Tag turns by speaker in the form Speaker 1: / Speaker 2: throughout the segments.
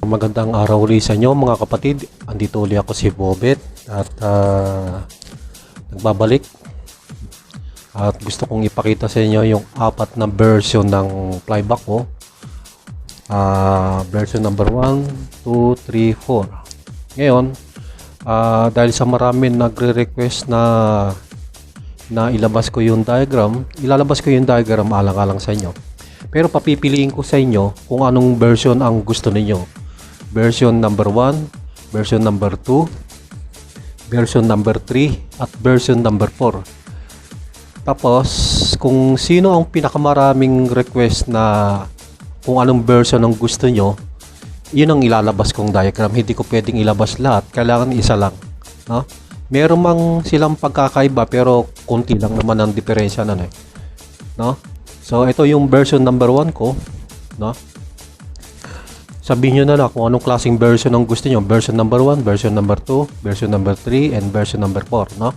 Speaker 1: Magandang araw ulit sa inyo mga kapatid. Andito ulit ako si Bobet at nagbabalik at gusto kong ipakita sa inyo yung apat na version ng flyback ko. Version number 1, 2, 3, 4. Ngayon, dahil sa maraming nagre-request na ilabas ko yung diagram, ilalabas ko yung diagram alang-alang sa inyo. Pero papipiliin ko sa inyo kung anong version ang gusto ninyo. Version number 1, version number 2, version number 3, at version number 4. Tapos, kung sino ang pinakamaraming request na kung anong version ang gusto nyo, yun ang ilalabas kong diagram. Hindi ko pwedeng ilabas lahat. Kailangan isa lang. No? Meron mang silang pagkakaiba pero konti lang naman ang diferensya na. No? So, ito yung version number 1 ko. No? Sabihin nyo na kung anong klaseng version ang gusto nyo. Version number 1, version number 2, version number 3, and version number 4. No?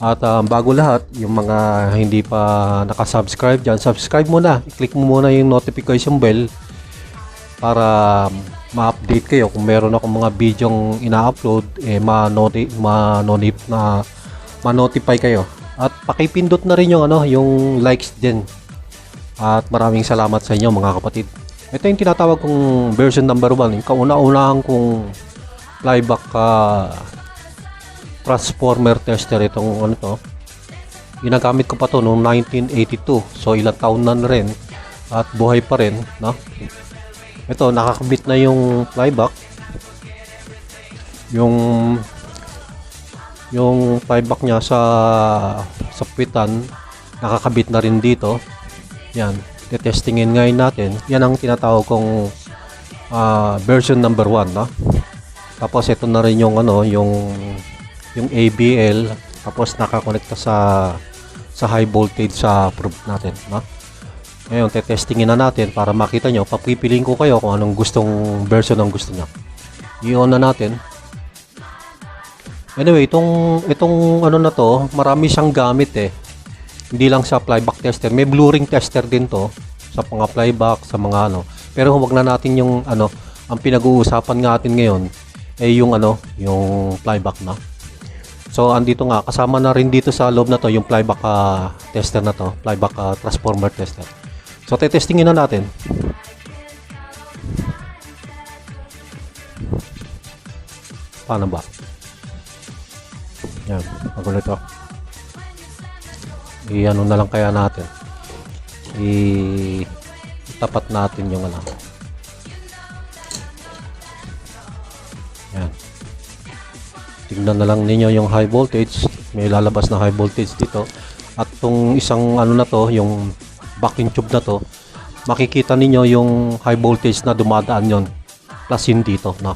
Speaker 1: At bago lahat, yung mga hindi pa nakasubscribe dyan, subscribe muna. I-click mo muna yung notification bell para ma-update kayo. Kung meron akong mga videong ina-upload, ma-notify kayo. At pakipindot na rin yung likes din. At maraming salamat sa inyo mga kapatid. Ito yung tinatawag kong version number 1. Yung kauna-unahan kong flyback transformer tester. Itong ginagamit ko pa to noong 1982. So ilang taon na rin at buhay pa rin, no? Ito, nakakabit na yung flyback. Yung flyback niya sa puwitan, nakakabit na rin dito. Yan, testingin ngayon natin. Yan ang tinatawag kong version number 1, no? Tapos ito na rin yung yung ABL, tapos nakakonekta sa high voltage sa probe natin, no? Ngayon, testingin na natin para makita nyo. Papipiliin ko kayo kung anong version ang gusto nyo. I-on na natin. Anyway, itong na to, marami siyang gamit Hindi lang sa flyback tester, may blurring tester din to sa mga flyback, sa mga Pero huwag na natin yung ang pinag-uusapan natin ngayon ay yung flyback na. So andito nga, kasama na rin dito sa loob na to yung flyback tester na to, flyback transformer tester. So testingin na natin. Paano ba? Yan, magulo ito. I-ano na lang kaya natin. Itapat natin yung Yan. Tingnan na lang ninyo yung high voltage. May lalabas na high voltage dito. At itong isang na to, yung vacuum tube na to, makikita ninyo yung high voltage na dumadaan yon. Plus yun dito, no?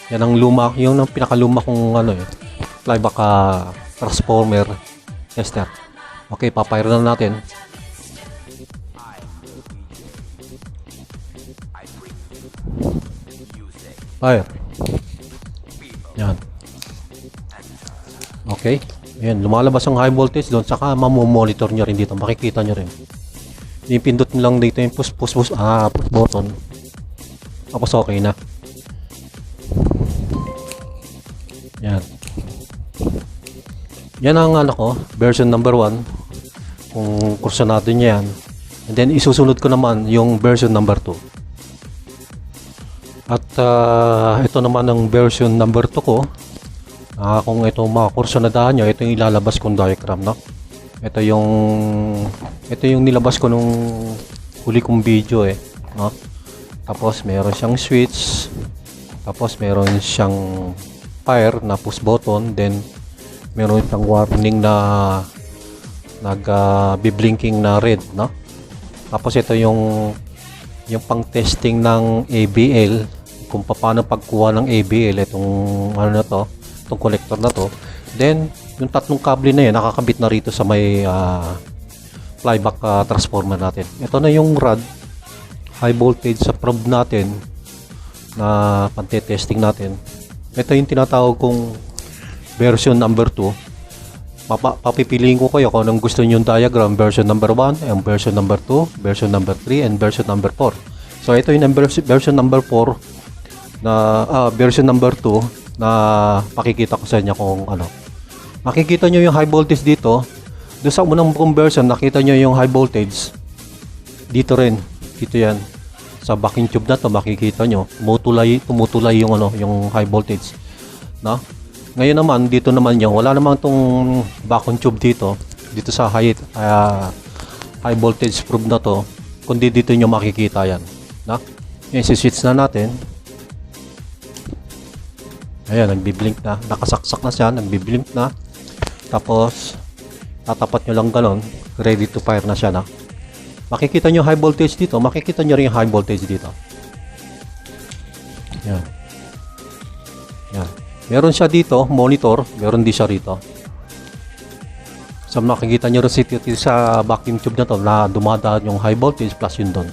Speaker 1: Yan ang luma, yung pinakaluma kong flyback transformer tester. Okay, papire na natin. Fire. Yan. Okay. Ayan, lumalabas ang high voltage doon. Saka mamomonitor nyo rin dito. Makikita nyo rin. Ipindot nyo lang dito yung push button. Tapos okay na. Yan. Yan ang version number 1. Kung kursunado niya yan. And then isusunod ko naman yung version number 2. At ito naman ang version number 2 ko. Kung ito makakursunadahan nyo, ito yung ilalabas kong diagram, no? Ito yung nilabas ko nung huli kong video no? Tapos meron siyang switch. Tapos meron siyang fire na push button. Then meron siyang warning na biblinking na red, no? Tapos ito yung pang testing ng ABL, kung paano pagkuha ng ABL itong itong connector na to. Then yung tatlong kable na yan nakakabit na rito sa may flyback transformer natin. Ito na yung rod high voltage sa probe natin na pante-testing natin. Ito yung tinatawag kong version number 2. Papipiliin ko kayo kung anong gusto nyo yung diagram. Version number 1, and version number 2, version number 3, and version number 4. So ito yung version number 4. version number 2 na pakikita ko sa inyo kung ano. Makikita nyo yung high voltage dito. Doon sa unang conversion, nakita nyo yung high voltage. Dito rin. Dito yan. Sa backing tube na to, makikita nyo. Tumutulay yung, ano, yung high voltage. No? Ngayon naman, dito naman yung, wala naman itong vacuum tube dito. Dito sa high voltage probe na to. Kundi dito nyo makikita yan. No? Ngayon, switch na natin. Ayan, nagbiblink na. Nakasaksak na siya, nagbiblink na. Tapos, tatapat nyo lang galon. Ready to fire na siya na. Makikita nyo high voltage dito. Makikita nyo rin yung high voltage dito. Ayan. Ayan. Meron siya dito, monitor. Meron din siya rito. So, makikita nyo rin sa vacuum tube na to na dumadaan yung high voltage plus yun doon.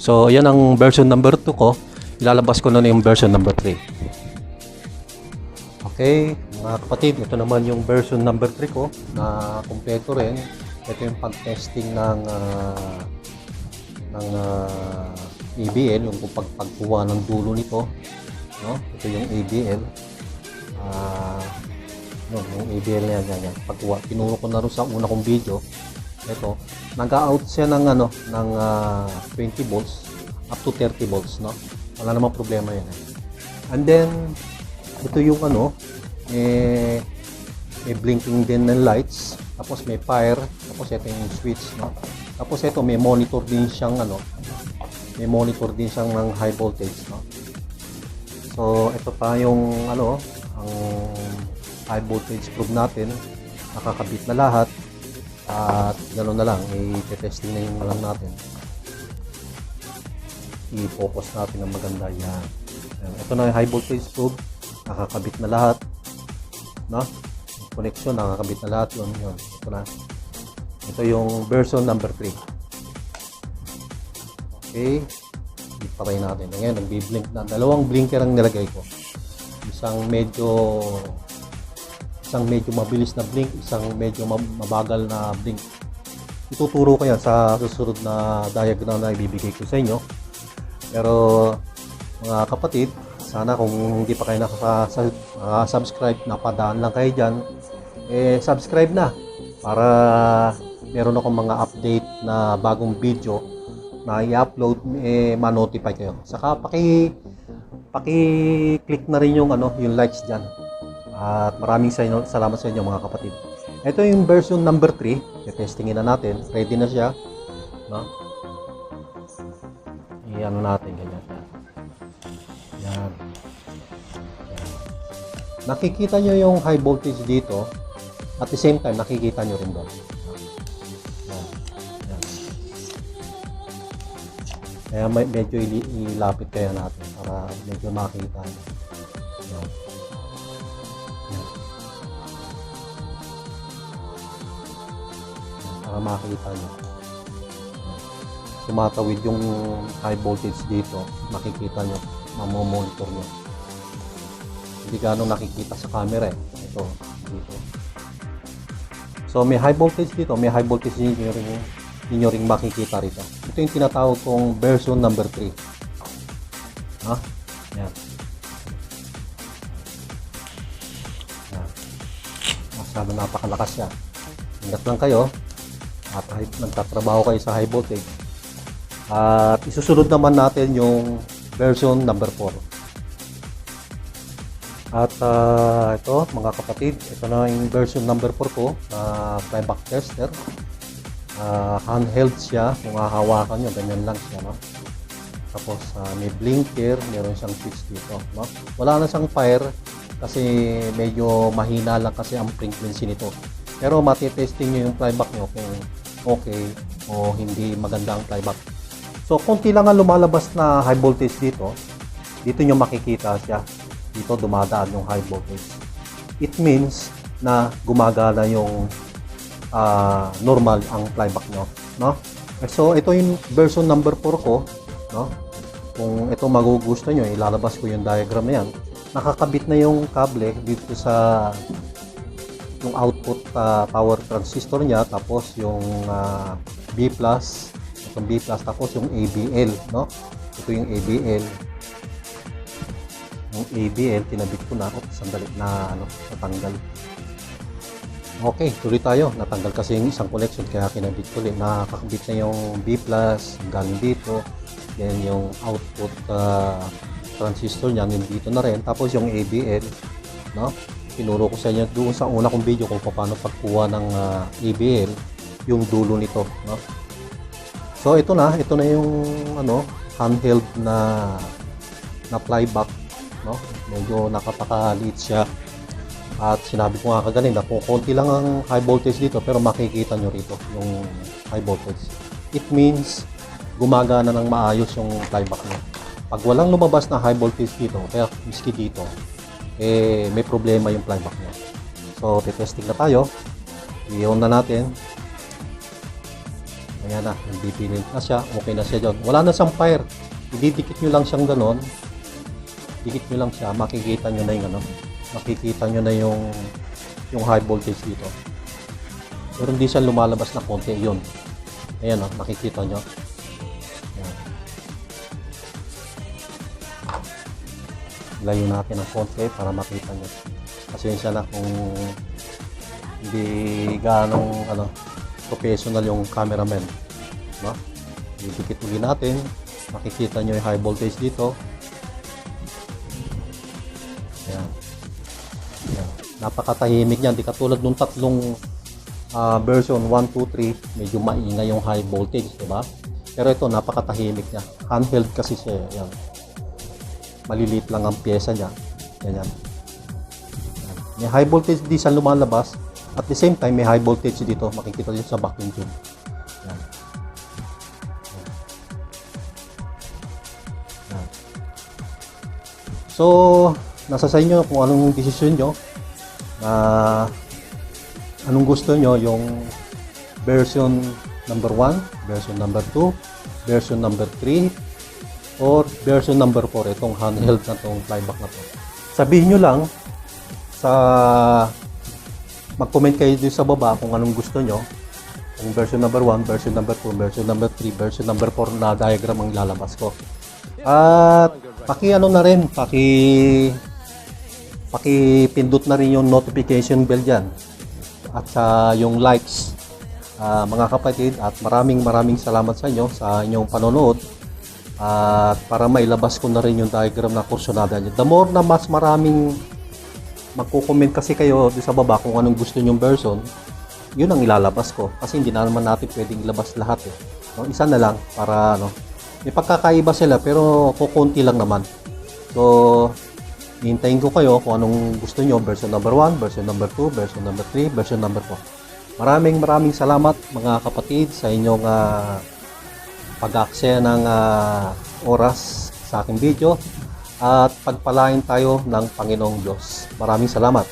Speaker 1: So, yan ang version number 2 ko. Ilalabas ko na yung version number 3. Okay, mga kapatid, ito naman yung version number 3 ko na kumpleto rin. Ito yung pag-testing ng ABL, yung pagkuha ng dulo nito. No? Ito yung ABL. Yung ABL na yan. Pagkuha, tinuro ko na rin sa una kong video. Ito, nag-out siya ng ng 20 volts up to 30 volts, no? Wala namang problema yan. And then ito yung may blinking din ng lights, tapos may fire, tapos ito yung switch, no? Tapos ito may monitor din siyang may monitor din siyang ng high voltage, no? So ito pa yung ang high voltage probe natin, nakakabit na lahat. At gano'n na lang, i-testing na yung lang natin. I-focus natin ng maganda yan. Ito na yung high voltage probe, nakakabit na lahat. No? Connection, nakakabit na lahat yun. Ito na. Ito yung version number 3. Okay. Ipatay natin. Ngayon, nagbi-blink na. Dalawang blinker ang nilagay ko. Isang medyo mabilis na blink, isang medyo mabagal na blink. Ituturo ko yan sa susunod na diagram na ibibigay ko sa inyo. Pero mga kapatid, sana kung hindi pa kayo nakaka-subscribe, napadaan lang kayo dyan, subscribe na para meron akong mga update na bagong video na i-upload, ma-notify kayo. Saka paki-click na rin yung yung likes dyan. At maraming salamat sa inyo mga kapatid. Ito yung version number 3. I-testingin na natin. Ready na siya. No? I-ano natin ganyan. Yan. Nakikita nyo yung high voltage dito. At the same time, nakikita nyo rin doon. Yan. Yan. Kaya medyo ilapit kaya natin para medyo makita nyo. Yan. Para makita nyo. Tumatawid yung high voltage dito. Makikita nyo. Mamomonitor nyo. Hindi gano'ng nakikita sa camera Ito. Dito. So may high voltage dito. May high voltage ninyo ring makikita rito. Ito yung tinatawag kong version number 3. Ha? Yan. Yan. Masyado napakalakas siya. Ingat lang kayo. At nagtatrabaho kayo sa high voltage. At isusunod naman natin yung version number 4. At ito mga kapatid, ito na yung version number 4 ko na flyback tester. Handheld siya, kung hahawakan nyo, ganyan lang siya, no? Tapos may blinker, meron siyang switch dito, no? Wala na siyang fire kasi medyo mahina lang kasi ang frequency nito. Pero matitesting nyo yung flyback nyo kung okay o hindi maganda ang flyback. So konti lang ang lumalabas na high voltage dito. Dito nyo makikita siya. Dito dumadaan yung high voltage. It means na gumagana yung normal ang flyback nyo, no? So ito yung version number 4 ko, no? Kung ito magugusto nyo, ilalabas ko yung diagram na yan. Nakakabit na yung kable dito sa yung output power transistor niya, tapos yung B+, itong B+, tapos yung ABL, no? Ito yung ABL. Yung ABL, tinabit ko na. Sandali na, natanggal. Okay, tuloy tayo. Natanggal kasi yung isang connection, kaya kinabit ko ulit. Nakakabit na yung B+, galing dito. Then yung output transistor niya, yung dito na rin. Tapos yung ABL, no? Tinuro ko sa inyo doon sa una kong video kung paano pagkuha ng ABL, yung dulo nito, no? So ito na yung handheld na playback, no? Medyo nakapakaliit siya. At sinabi ko nga kaganina, kung konti lang ang high voltage dito, pero makikita nyo rito yung high voltage. It means gumagana ng maayos yung playback niya. Pag walang lumabas na high voltage dito, kaya miski dito, may problema yung playback niya. So, testing na tayo. I-on na natin. Ayan na, nagpipilin na siya. Okay na siya dyan. Wala na siyang fire. Ididikit nyo lang siyang ganon. Dikit nyo lang siya. Makikita nyo na yung makikita nyo na yung high voltage dito. Pero hindi siya lumalabas na konti. Yun. Ayan o, makikita nyo. Ayan. Layo natin ng konti para makita nyo. Pasensya na kung hindi ganong professional yung cameraman, no? Didikit ulit natin. Makikita nyo yung high voltage dito. Ayan. Ayan. Napakatahimik niyan. Di katulad nung tatlong version 1, 2, 3, medyo maingay yung high voltage, diba? Pero ito, napakatahimik niya. Handheld kasi siya. Ayan. Maliliit lang ang pyesa niya. Ganyan. Ayan. May high voltage di siya lumalabas. At the same time, may high voltage dito. Makikita dito sa vacuum tube. Ayan. Ayan. So, nasa sa inyo kung anong desisyon nyo. Anong gusto nyo, yung version number 1, version number 2, version number 3, or version number 4, itong handheld na itong playback na to. Sabihin nyo lang mag-comment kayo dito sa baba kung anong gusto nyo, kung version number 1, version number 2, version number 3, version number 4 na diagram ang lalabas ko. At pakipindot na rin yung notification bell dyan at yung likes, mga kapatid, at maraming salamat sa inyo sa inyong panonood. At para mailabas ko na rin yung diagram na kursunada niya. The more na mas maraming magko-comment kasi kayo sa baba kung anong gusto nyong version, yun ang ilalabas ko. Kasi hindi na naman natin pwedeng ilabas lahat eh. No? Isa na lang para may pagkakaiba sila pero kukunti lang naman. So, hihintayin ko kayo kung anong gusto nyo. Version number 1, version number 2, version number 3, version number 4. Maraming salamat mga kapatid sa inyong pag-aksaya ng oras sa aking video. At pagpalain tayo ng Panginoong Diyos. Maraming salamat.